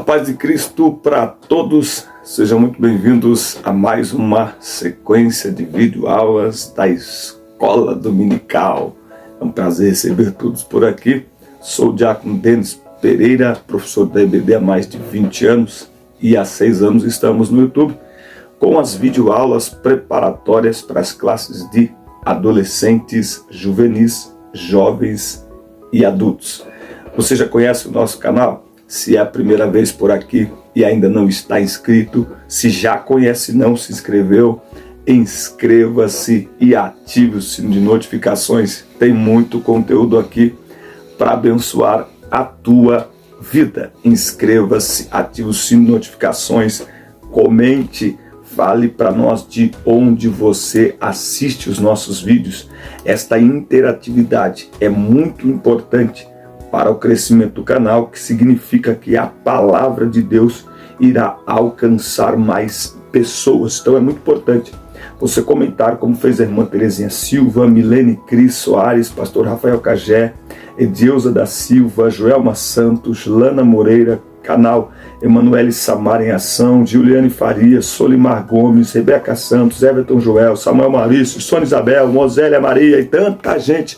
paz de Cristo para todos, sejam muito bem-vindos a mais uma sequência de videoaulas da Escola Dominical. É um prazer receber todos por aqui. Sou o Diácono Denis Pereira, professor da EBD há mais de 20 anos e há 6 anos estamos no YouTube com as videoaulas preparatórias para as classes de adolescentes, juvenis, jovens e adultos. Você já conhece o nosso canal? Se é a primeira vez por aqui e ainda não está inscrito, se já conhece e não se inscreveu, inscreva-se e ative o sino de notificações. Tem muito conteúdo aqui para abençoar a tua vida. Inscreva-se, ative o sino de notificações, comente, fale para nós de onde você assiste os nossos vídeos. Esta interatividade é muito importante para o crescimento do canal, que significa que a palavra de Deus irá alcançar mais pessoas. Então é muito importante você comentar, como fez a irmã Terezinha Silva, Milene Cris Soares, pastor Rafael Cagé, Edilza da Silva, Joelma Santos, Lana Moreira, canal Emanuele Samara em Ação, Juliane Farias, Solimar Gomes, Rebeca Santos, Everton Joel, Samuel Maurício, Sônia Isabel, Mosélia Maria e tanta gente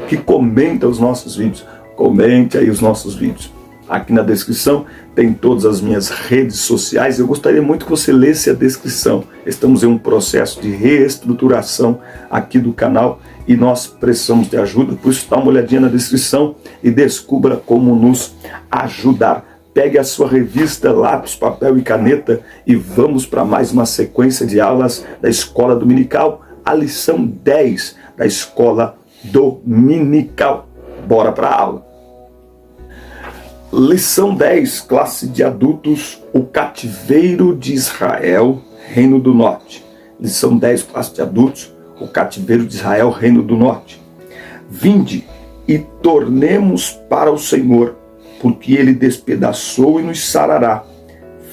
que comenta os nossos vídeos. Comente aí os nossos vídeos. Aqui na descrição tem todas as minhas redes sociais. Eu gostaria muito que você lesse a descrição. Estamos em um processo de reestruturação aqui do canal e nós precisamos de ajuda. Por isso, dá uma olhadinha na descrição e descubra como nos ajudar. Pegue a sua revista, lápis, papel e caneta e vamos para mais uma sequência de aulas da Escola Dominical, a lição 10 da Escola Dominical. Bora para a aula. Lição 10, classe de adultos, o cativeiro de Israel, Reino do Norte. Lição 10, classe de adultos, o cativeiro de Israel, Reino do Norte. Vinde e tornemos para o Senhor, porque Ele despedaçou e nos sarará,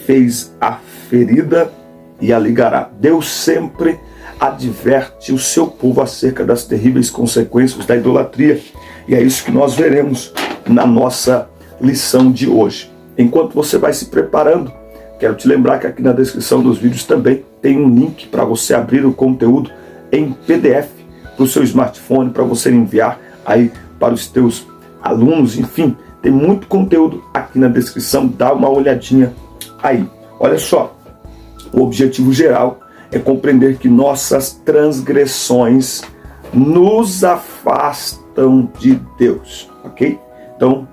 fez a ferida e a ligará. Deus sempre adverte o seu povo acerca das terríveis consequências da idolatria. E é isso que nós veremos na nossa lição de hoje. Enquanto você vai se preparando, quero te lembrar que aqui na descrição dos vídeos também tem um link para você abrir o conteúdo em PDF para o seu smartphone, para você enviar aí para os teus alunos, enfim, tem muito conteúdo aqui na descrição, dá uma olhadinha aí. Olha só, o objetivo geral é compreender que nossas transgressões nos afastam de Deus, ok? Então,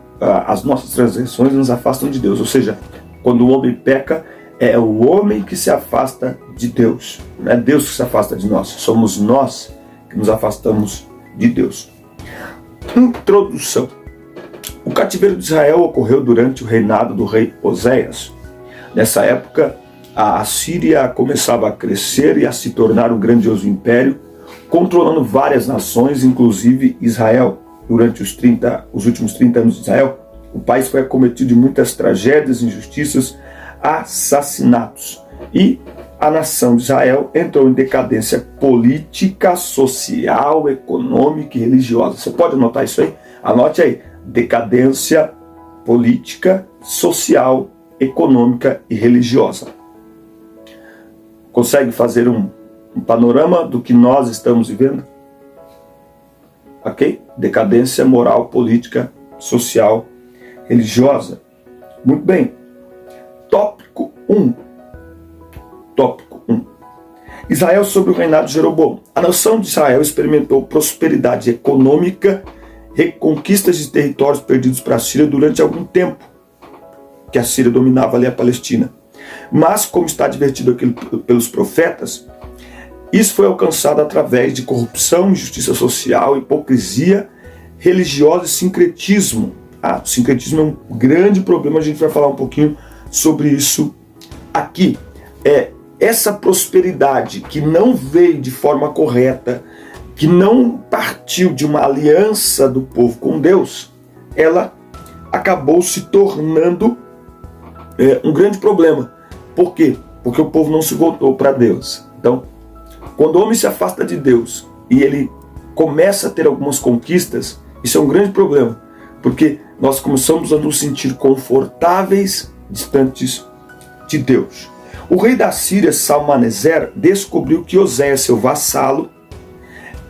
as nossas transgressões nos afastam de Deus, ou seja, quando o homem peca, é o homem que se afasta de Deus, não é Deus que se afasta de nós, somos nós que nos afastamos de Deus. Introdução. O cativeiro de Israel ocorreu durante o reinado do rei Oséias. Nessa época, a Assíria começava a crescer e a se tornar um grandioso império, controlando várias nações, inclusive Israel. Durante os últimos 30 anos de Israel, o país foi acometido de muitas tragédias, injustiças, assassinatos. E a nação de Israel entrou em decadência política, social, econômica e religiosa. Você pode anotar isso aí? Anote aí. Decadência política, social, econômica e religiosa. Consegue fazer um panorama do que nós estamos vivendo? Ok? Decadência moral, política, social, religiosa. Muito bem. Tópico 1. Israel sob o reinado de Jeroboão. A nação de Israel experimentou prosperidade econômica, reconquistas de territórios perdidos para a Síria durante algum tempo, que a Síria dominava ali a Palestina. Mas, como está advertido aqui pelos profetas, isso foi alcançado através de corrupção, injustiça social, hipocrisia religiosa e sincretismo. O sincretismo é um grande problema, a gente vai falar um pouquinho sobre isso aqui. Essa prosperidade que não veio de forma correta, que não partiu de uma aliança do povo com Deus, ela acabou se tornando um grande problema. Por quê? Porque o povo não se voltou para Deus. Então, quando o homem se afasta de Deus e ele começa a ter algumas conquistas, isso é um grande problema, porque nós começamos a nos sentir confortáveis distantes de Deus. O rei da Síria, Salmaneser, descobriu que Oséias, seu vassalo,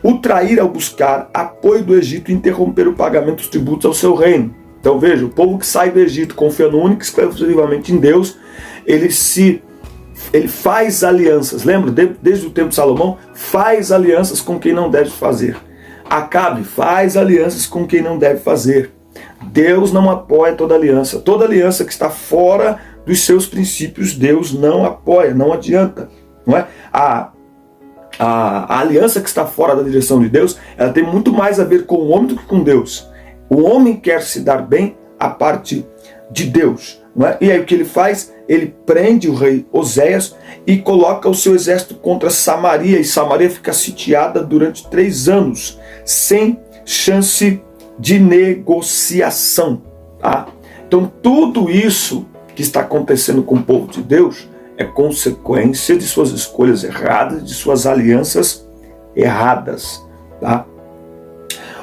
o traíra ao buscar apoio do Egito e interromper o pagamento dos tributos ao seu reino. Então veja, o povo que sai do Egito confiando única e exclusivamente em Deus, ele faz alianças, lembra? Desde o tempo de Salomão, faz alianças com quem não deve fazer. Acabe, faz alianças com quem não deve fazer. Deus não apoia toda aliança. Toda aliança que está fora dos seus princípios, Deus não apoia, não adianta. Não é? A aliança que está fora da direção de Deus, ela tem muito mais a ver com o homem do que com Deus. O homem quer se dar bem à parte de Deus. Não é? E aí o que ele faz? Ele prende o rei Oséias e coloca o seu exército contra Samaria, e Samaria fica sitiada durante 3 anos, sem chance de negociação. Tá? Então tudo isso que está acontecendo com o povo de Deus é consequência de suas escolhas erradas, de suas alianças erradas. Tá?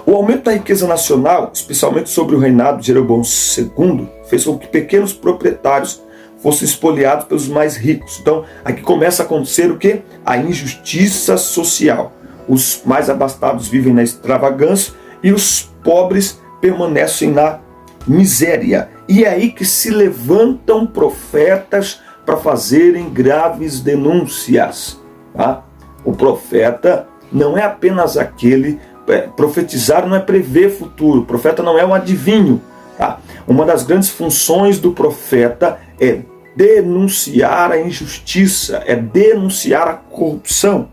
O aumento da riqueza nacional, especialmente sobre o reinado de Jeroboão II, fez com que pequenos proprietários fossem espoliados pelos mais ricos. Então, aqui começa a acontecer o quê? A injustiça social. Os mais abastados vivem na extravagância e os pobres permanecem na miséria. E é aí que se levantam profetas para fazerem graves denúncias. Tá? O profeta não é apenas aquele... Profetizar não é prever futuro. O profeta não é um adivinho. Tá? Uma das grandes funções do profeta é denunciar a injustiça, é denunciar a corrupção.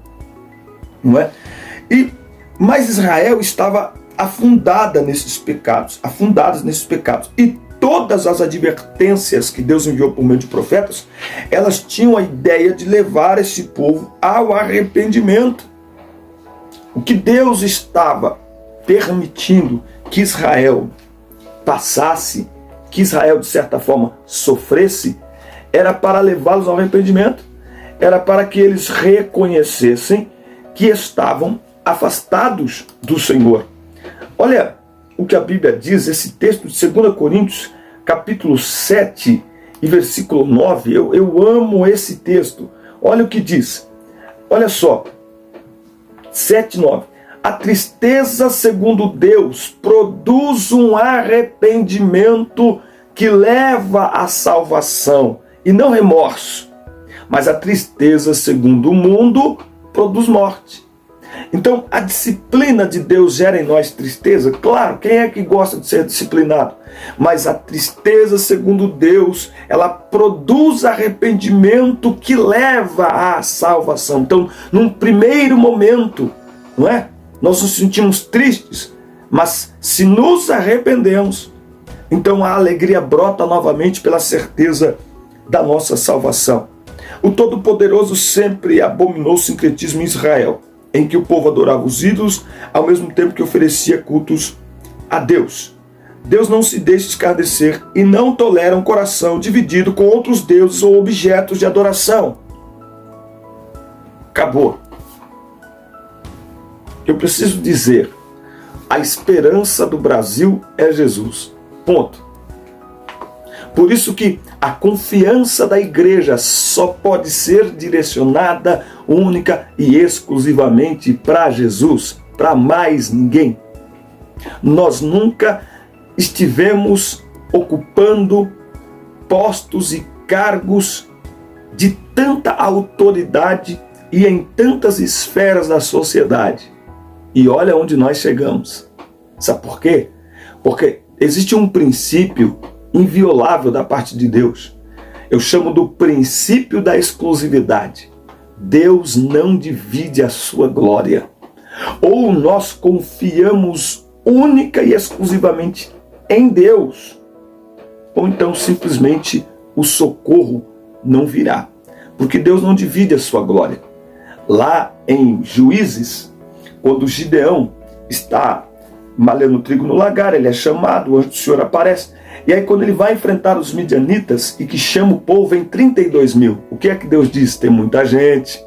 Não é? Mas Israel estava afundada nesses pecados, E todas as advertências que Deus enviou por meio de profetas, elas tinham a ideia de levar esse povo ao arrependimento. O que Deus estava permitindo que Israel passasse, que Israel de certa forma sofresse, era para levá-los ao arrependimento, era para que eles reconhecessem que estavam afastados do Senhor. Olha o que a Bíblia diz, esse texto de 2 Coríntios, capítulo 7 e versículo 9, eu amo esse texto. Olha o que diz, olha só, 7:9. A tristeza, segundo Deus, produz um arrependimento que leva à salvação, e não remorso. Mas a tristeza, segundo o mundo, produz morte. Então, a disciplina de Deus gera em nós tristeza? Claro, quem é que gosta de ser disciplinado? Mas a tristeza, segundo Deus, ela produz arrependimento que leva à salvação. Então, num primeiro momento, não é? Nós nos sentimos tristes, mas se nos arrependemos, então a alegria brota novamente pela certeza da nossa salvação. O Todo-Poderoso sempre abominou o sincretismo em Israel, em que o povo adorava os ídolos, ao mesmo tempo que oferecia cultos a Deus. Deus não se deixa escarnecer e não tolera um coração dividido com outros deuses ou objetos de adoração. Acabou. Eu preciso dizer, a esperança do Brasil é Jesus. Ponto. Por isso que a confiança da igreja só pode ser direcionada única e exclusivamente para Jesus, para mais ninguém. Nós nunca estivemos ocupando postos e cargos de tanta autoridade e em tantas esferas da sociedade. E olha onde nós chegamos. Sabe por quê? Porque existe um princípio inviolável da parte de Deus. Eu chamo do princípio da exclusividade. Deus não divide a sua glória. Ou nós confiamos única e exclusivamente em Deus, ou então simplesmente o socorro não virá. Porque Deus não divide a sua glória. Lá em Juízes, quando Gideão está malhando trigo no lagar, ele é chamado, o anjo do Senhor aparece. E aí quando ele vai enfrentar os midianitas e que chama o povo, vem 32 mil. O que é que Deus diz? Tem muita gente.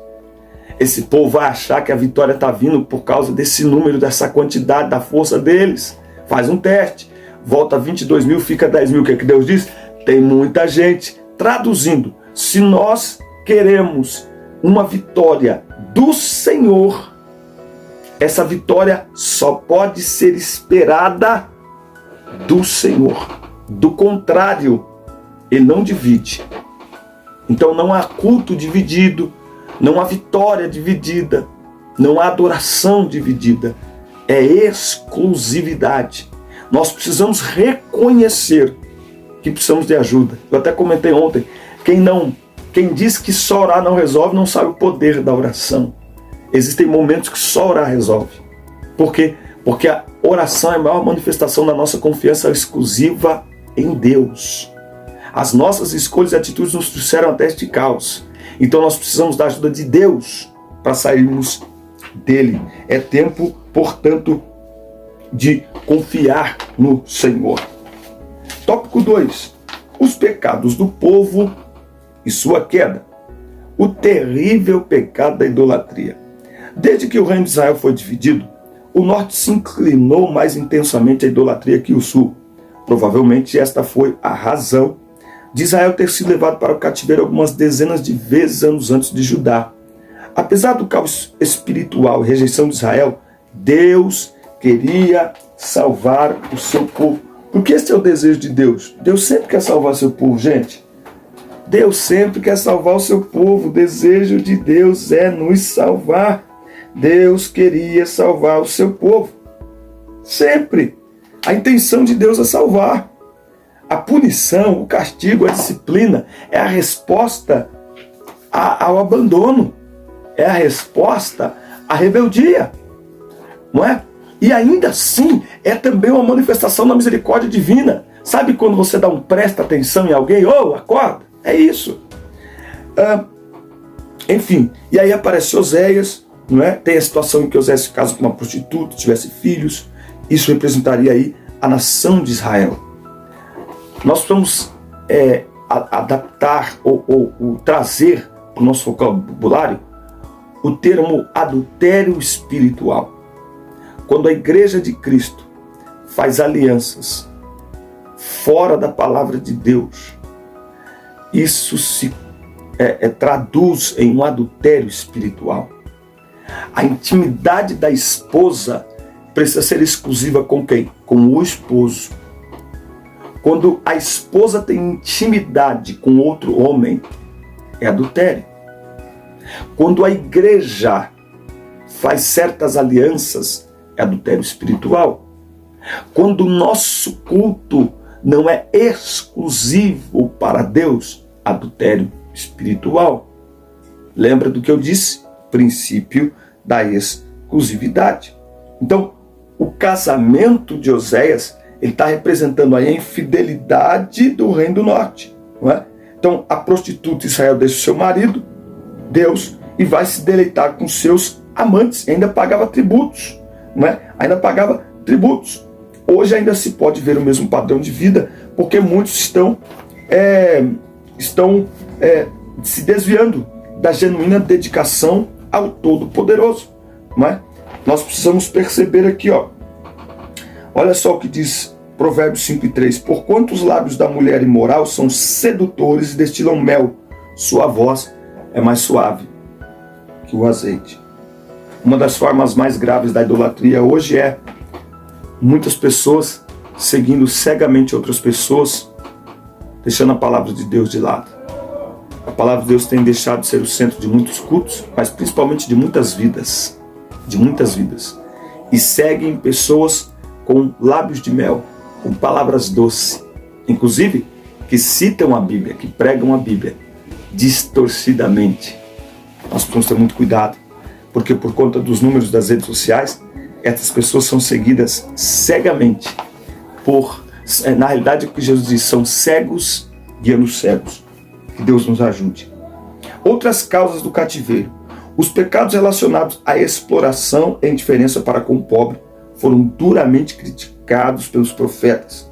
Esse povo vai achar que a vitória está vindo por causa desse número, dessa quantidade, da força deles. Faz um teste. Volta 22 mil, fica 10 mil. O que é que Deus diz? tem muita gente traduzindo. Se nós queremos uma vitória do Senhor, essa vitória só pode ser esperada do Senhor. Do contrário, Ele não divide. Então não há culto dividido, não há vitória dividida, não há adoração dividida. É exclusividade. Nós precisamos reconhecer que precisamos de ajuda. Eu até comentei ontem, quem diz que só orar não resolve, não sabe o poder da oração. Existem momentos que só orar resolve. Por quê? Porque a oração é a maior manifestação da nossa confiança exclusiva em Deus. As nossas escolhas e atitudes nos trouxeram até este caos. Então nós precisamos da ajuda de Deus para sairmos dele. É tempo, portanto, de confiar no Senhor. Tópico 2. Os pecados do povo e sua queda. O terrível pecado da idolatria. Desde que o reino de Israel foi dividido, o norte se inclinou mais intensamente à idolatria que o sul. Provavelmente esta foi a razão de Israel ter sido levado para o cativeiro algumas dezenas de vezes anos antes de Judá. Apesar do caos espiritual e rejeição de Israel, Deus queria salvar o seu povo. Porque esse é o desejo de Deus. Deus sempre quer salvar seu povo, gente. Deus sempre quer salvar o seu povo. O desejo de Deus é nos salvar. Deus queria salvar o seu povo. Sempre. A intenção de Deus é salvar. A punição, o castigo, a disciplina é a resposta ao abandono. É a resposta à rebeldia. Não é? E ainda assim, é também uma manifestação da misericórdia divina. Sabe quando você dá um presta atenção em alguém? Ô, acorda! É isso. Enfim, e aí aparece Oséias, não é? Tem a situação em que Oséias se casa com uma prostituta, tivesse filhos. Isso representaria aí a nação de Israel. Nós vamos adaptar ou trazer para o nosso vocabulário o termo adultério espiritual. Quando a igreja de Cristo faz alianças fora da palavra de Deus, isso se traduz em um adultério espiritual. A intimidade da esposa precisa ser exclusiva com quem? Com o esposo. Quando a esposa tem intimidade com outro homem, é adultério. Quando a igreja faz certas alianças, é adultério espiritual. Quando o nosso culto não é exclusivo para Deus, adultério espiritual. Lembra do que eu disse? Princípio da exclusividade. Então, o casamento de Oséias, ele está representando aí a infidelidade do reino do norte. Não é? Então, a prostituta Israel deixa o seu marido, Deus, e vai se deleitar com seus amantes. E ainda pagava tributos. Não é? Ainda pagava tributos. Hoje ainda se pode ver o mesmo padrão de vida, porque muitos estão se desviando da genuína dedicação ao Todo-Poderoso. Não é? Nós precisamos perceber aqui, ó. Olha só o que diz Provérbios 5:3. Porquanto os lábios da mulher imoral são sedutores e destilam mel, sua voz é mais suave que o azeite. Uma das formas mais graves da idolatria hoje é muitas pessoas seguindo cegamente outras pessoas, deixando a palavra de Deus de lado. A palavra de Deus tem deixado de ser o centro de muitos cultos, mas principalmente de muitas vidas. De muitas vidas. E seguem pessoas com lábios de mel, com palavras doces, inclusive que citam a Bíblia, que pregam a Bíblia distorcidamente. Nós precisamos ter muito cuidado, porque por conta dos números das redes sociais, essas pessoas são seguidas cegamente na realidade, o que Jesus diz, são cegos guiando cegos. Que Deus nos ajude. Outras causas do cativeiro. Os pecados relacionados à exploração e indiferença para com o pobre foram duramente criticados pelos profetas.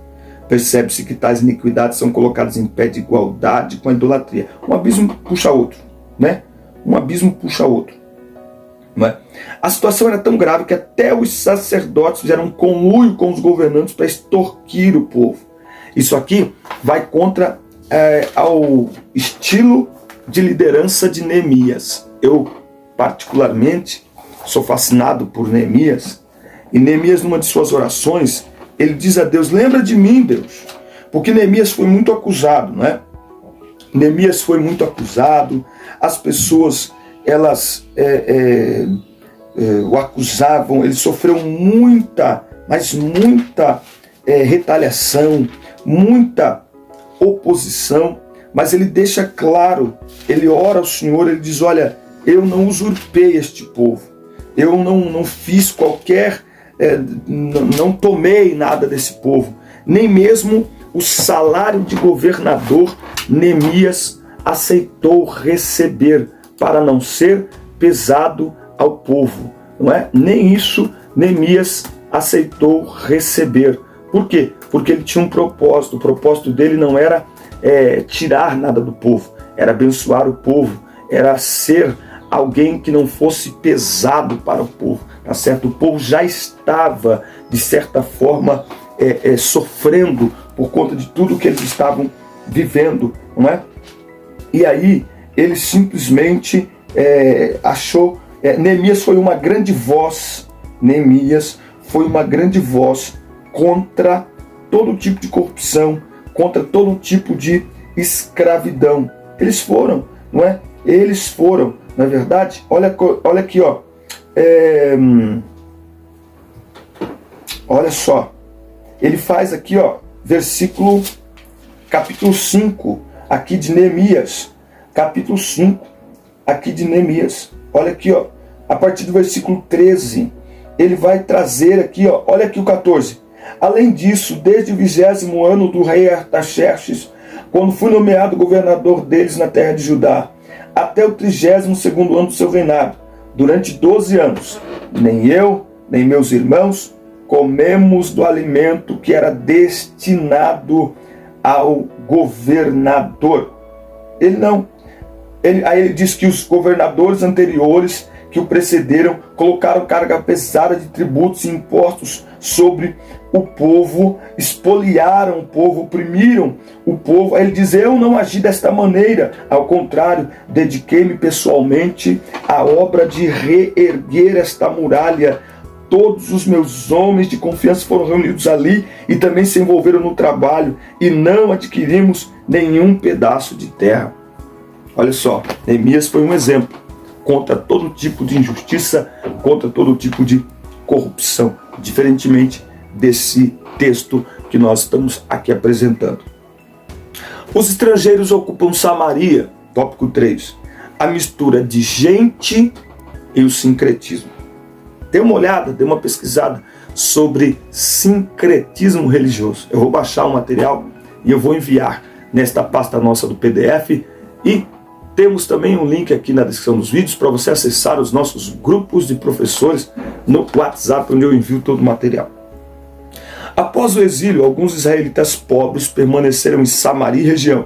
Percebe-se que tais iniquidades são colocadas em pé de igualdade com a idolatria. Um abismo puxa outro, né? Um abismo puxa outro. Não é? A situação era tão grave que até os sacerdotes fizeram um conluio com os governantes para extorquir o povo. Isso aqui vai contra ao estilo de liderança de Neemias. Eu, particularmente, sou fascinado por Neemias. E Neemias, numa de suas orações, ele diz a Deus: lembra de mim, Deus. Porque Neemias foi muito acusado, não é? Neemias foi muito acusado. As pessoas, elas o acusavam. Ele sofreu muita, mas muita retaliação, muita oposição. Mas ele deixa claro, ele ora ao Senhor, ele diz: olha, eu não usurpei este povo. Eu não fiz qualquer... não tomei nada desse povo. Nem mesmo o salário de governador Neemias aceitou receber, para não ser pesado ao povo, não é? Nem isso Neemias aceitou receber. Por quê? Porque ele tinha um propósito. O propósito dele não era tirar nada do povo, era abençoar o povo, era ser alguém que não fosse pesado para o povo, tá certo? O povo já estava, de certa forma, sofrendo por conta de tudo que eles estavam vivendo, não é? E aí, ele simplesmente achou... Neemias foi uma grande voz. Neemias foi uma grande voz contra todo tipo de corrupção, contra todo tipo de escravidão. Eles foram, não é? Eles foram, na verdade. Olha aqui, ó. Olha só. Ele faz aqui, ó, capítulo 5, aqui de Neemias. Capítulo 5, aqui de Neemias. Olha aqui, ó. A partir do versículo 13, ele vai trazer aqui, ó. Olha aqui o 14. Além disso, desde o 20º ano do rei Artaxerxes, quando fui nomeado governador deles na terra de Judá, até o 32º ano do seu reinado, durante 12 anos, nem eu, nem meus irmãos, comemos do alimento que era destinado ao governador. Aí ele diz que os governadores anteriores que o precederam colocaram carga pesada de tributos e impostos sobre o povo, espoliaram o povo, oprimiram o povo. Aí ele diz: eu não agi desta maneira, ao contrário, dediquei-me pessoalmente à obra de reerguer esta muralha. Todos os meus homens de confiança foram reunidos ali e também se envolveram no trabalho, e não adquirimos nenhum pedaço de terra. Olha só, Neemias foi um exemplo contra todo tipo de injustiça, contra todo tipo de corrupção, diferentemente desse texto que nós estamos aqui apresentando. Os estrangeiros ocupam Samaria, tópico 3, a mistura de gente e o sincretismo. Dê uma olhada, dê uma pesquisada sobre sincretismo religioso. Eu vou baixar o material e eu vou enviar nesta pasta nossa do PDF, e temos também um link aqui na descrição dos vídeos para você acessar os nossos grupos de professores no WhatsApp, onde eu envio todo o material. Após o exílio, alguns israelitas pobres permaneceram em Samaria e região.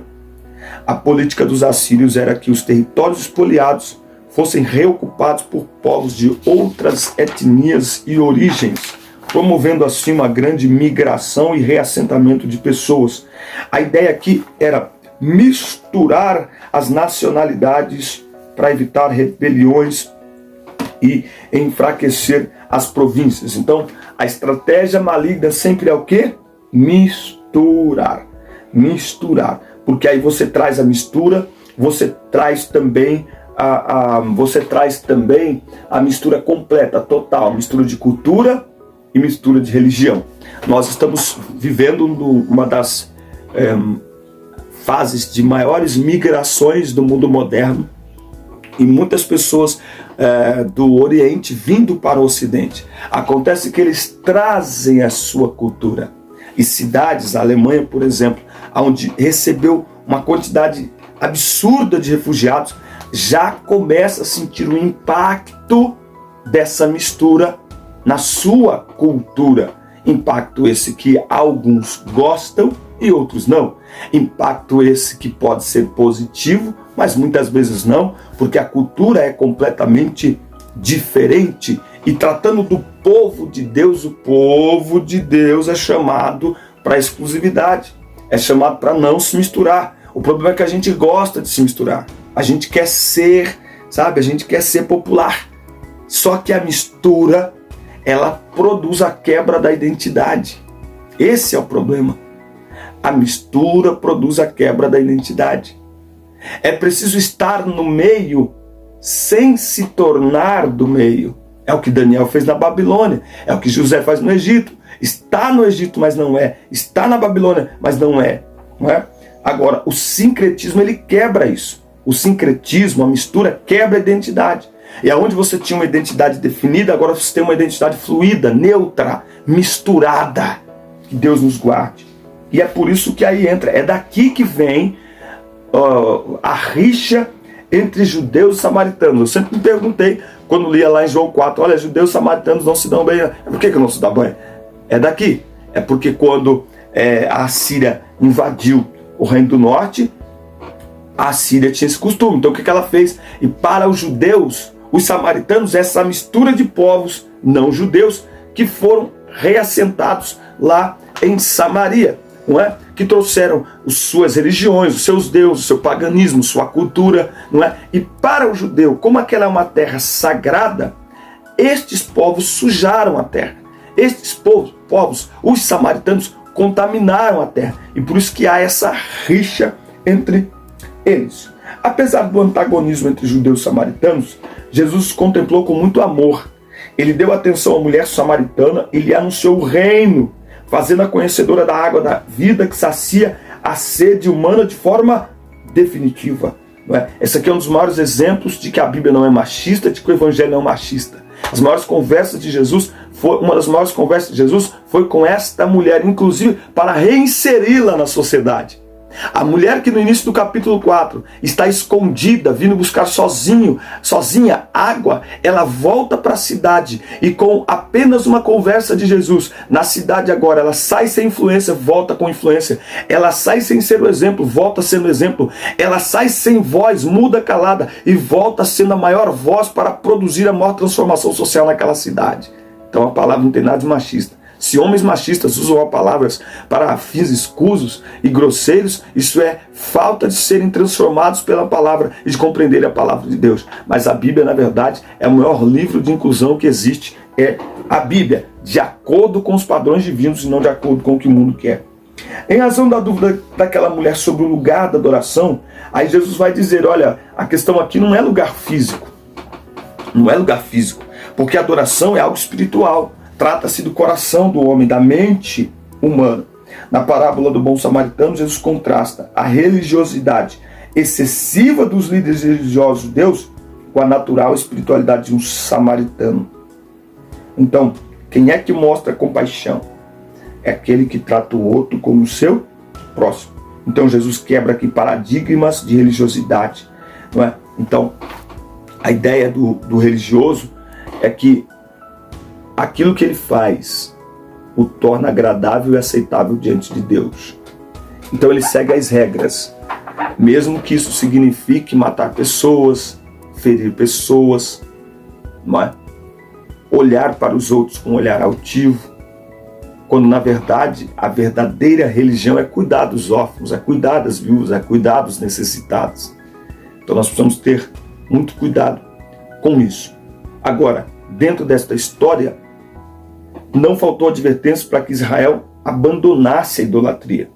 A política dos assírios era que os territórios espoliados fossem reocupados por povos de outras etnias e origens, promovendo assim uma grande migração e reassentamento de pessoas. A ideia aqui era misturar as nacionalidades para evitar rebeliões e enfraquecer as províncias. Então, a estratégia maligna sempre é o quê? Misturar. Misturar. Porque aí você traz a mistura, você traz também a mistura completa, total, mistura de cultura e mistura de religião. Nós estamos vivendo uma das fases de maiores migrações do mundo moderno, e muitas pessoas do Oriente vindo para o Ocidente. Acontece que eles trazem a sua cultura. E cidades, a Alemanha, por exemplo, onde recebeu uma quantidade absurda de refugiados, já começa a sentir o impacto dessa mistura na sua cultura. Impacto esse que alguns gostam e outros não. Impacto esse que pode ser positivo, mas muitas vezes não, porque a cultura é completamente diferente. E tratando do povo de Deus, o povo de Deus é chamado para a exclusividade. é chamado para não se misturar. O problema é que a gente gosta de se misturar. A gente quer ser, sabe? A gente quer ser popular. Só que a mistura, ela produz a quebra da identidade. Esse é o problema. A mistura produz a quebra da identidade. É preciso estar no meio sem se tornar do meio. É o que Daniel fez na Babilônia. É o que José faz no Egito. Está no Egito, mas não é. Está na Babilônia, mas não é. Não é? Agora, o sincretismo, ele quebra isso. O sincretismo, a mistura, quebra a identidade. E aonde você tinha uma identidade definida, agora você tem uma identidade fluida, neutra, misturada. Que Deus nos guarde. E é por isso que aí entra. É daqui que vem a rixa entre judeus e samaritanos. Eu sempre me perguntei, quando lia lá em João 4, olha, judeus e samaritanos não se dão bem. Por que não se dão bem? É daqui. É porque quando a Síria invadiu o Reino do Norte, a Síria tinha esse costume. Então o que ela fez? E para os judeus, os samaritanos, essa mistura de povos não judeus que foram reassentados lá em Samaria, não é? Que trouxeram suas religiões, os seus deuses, o seu paganismo, sua cultura, não é? E para o judeu, como aquela é uma terra sagrada, estes povos sujaram a terra. Estes povos, os samaritanos, contaminaram a terra. E por isso que há essa rixa entre eles. Apesar do antagonismo entre judeus e samaritanos, Jesus contemplou com muito amor. Ele deu atenção à mulher samaritana e lhe anunciou o reino, fazendo a conhecedora da água da vida que sacia a sede humana de forma definitiva. Não é? Esse aqui é um dos maiores exemplos de que a Bíblia não é machista, de que o Evangelho não é machista. Uma das maiores conversas de Jesus foi com esta mulher, inclusive para reinseri-la na sociedade. A mulher que no início do capítulo 4 está escondida, vindo buscar sozinha água, ela volta para a cidade e com apenas uma conversa de Jesus, na cidade agora, ela sai sem influência, volta com influência. Ela sai sem ser o exemplo, volta sendo exemplo. Ela sai sem voz, muda calada e volta sendo a maior voz para produzir a maior transformação social naquela cidade. Então a palavra não tem nada de machista. Se homens machistas usam palavras para fins escusos e grosseiros, isso é falta de serem transformados pela palavra e de compreenderem a palavra de Deus. Mas a Bíblia, na verdade, é o maior livro de inclusão que existe. É a Bíblia, de acordo com os padrões divinos e não de acordo com o que o mundo quer. Em razão da dúvida daquela mulher sobre o lugar da adoração, aí Jesus vai dizer, olha, a questão aqui não é lugar físico. Não é lugar físico, porque a adoração é algo espiritual. Trata-se do coração do homem, da mente humana. Na parábola do bom samaritano, Jesus contrasta a religiosidade excessiva dos líderes religiosos judeus com a natural espiritualidade de um samaritano. Então, quem é que mostra compaixão? É aquele que trata o outro como o seu próximo. Então, Jesus quebra aqui paradigmas de religiosidade. Não é? Então, a ideia do religioso é que aquilo que ele faz o torna agradável e aceitável diante de Deus. Então ele segue as regras, mesmo que isso signifique matar pessoas, ferir pessoas, não é? Olhar para os outros com um olhar altivo, quando na verdade a verdadeira religião é cuidar dos órfãos, é cuidar das viúvas, é cuidar dos necessitados. Então nós precisamos ter muito cuidado com isso. Agora, dentro desta história, não faltou advertência para que Israel abandonasse a idolatria.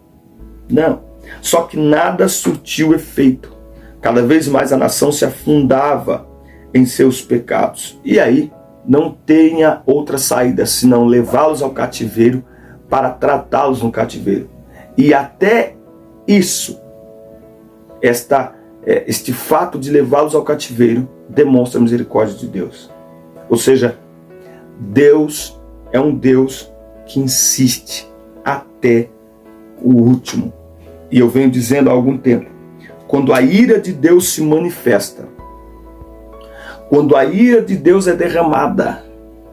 Não. Só que nada surtiu efeito. Cada vez mais a nação se afundava em seus pecados. E aí não tinha outra saída senão levá-los ao cativeiro para tratá-los no cativeiro. E até isso, este fato de levá-los ao cativeiro demonstra a misericórdia de Deus. Ou seja, Deus é um Deus que insiste até o último. E eu venho dizendo há algum tempo, quando a ira de Deus se manifesta, quando a ira de Deus é derramada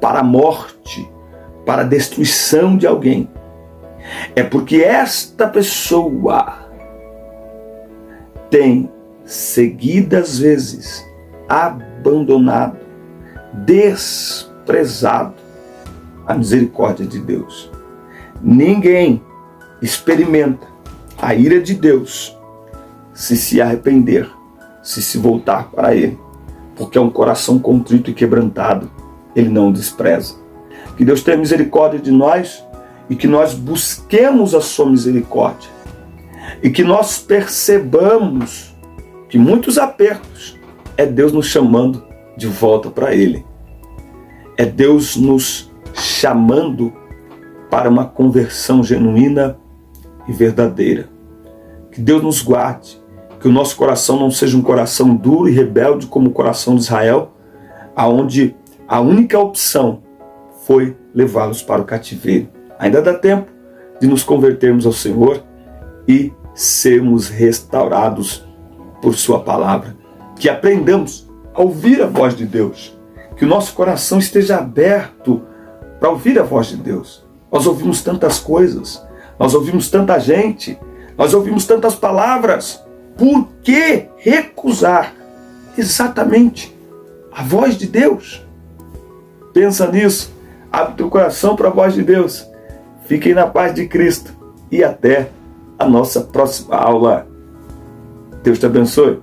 para a morte, para a destruição de alguém, é porque esta pessoa tem seguidas vezes abandonado, desprezado a misericórdia de Deus. Ninguém experimenta a ira de Deus se arrepender, se voltar para Ele. Porque é um coração contrito e quebrantado, Ele não despreza. Que Deus tenha misericórdia de nós e que nós busquemos a sua misericórdia. E que nós percebamos que muitos apertos é Deus nos chamando de volta para Ele. É Deus nos chamando para uma conversão genuína e verdadeira. Que Deus nos guarde, que o nosso coração não seja um coração duro e rebelde como o coração de Israel, aonde a única opção foi levá-los para o cativeiro. Ainda dá tempo de nos convertermos ao Senhor e sermos restaurados por sua palavra. Que aprendamos a ouvir a voz de Deus, que o nosso coração esteja aberto para ouvir a voz de Deus. Nós ouvimos tantas coisas, nós ouvimos tanta gente, nós ouvimos tantas palavras. Por que recusar exatamente a voz de Deus? Pensa nisso, abre teu coração para a voz de Deus. Fiquem na paz de Cristo e até a nossa próxima aula. Deus te abençoe.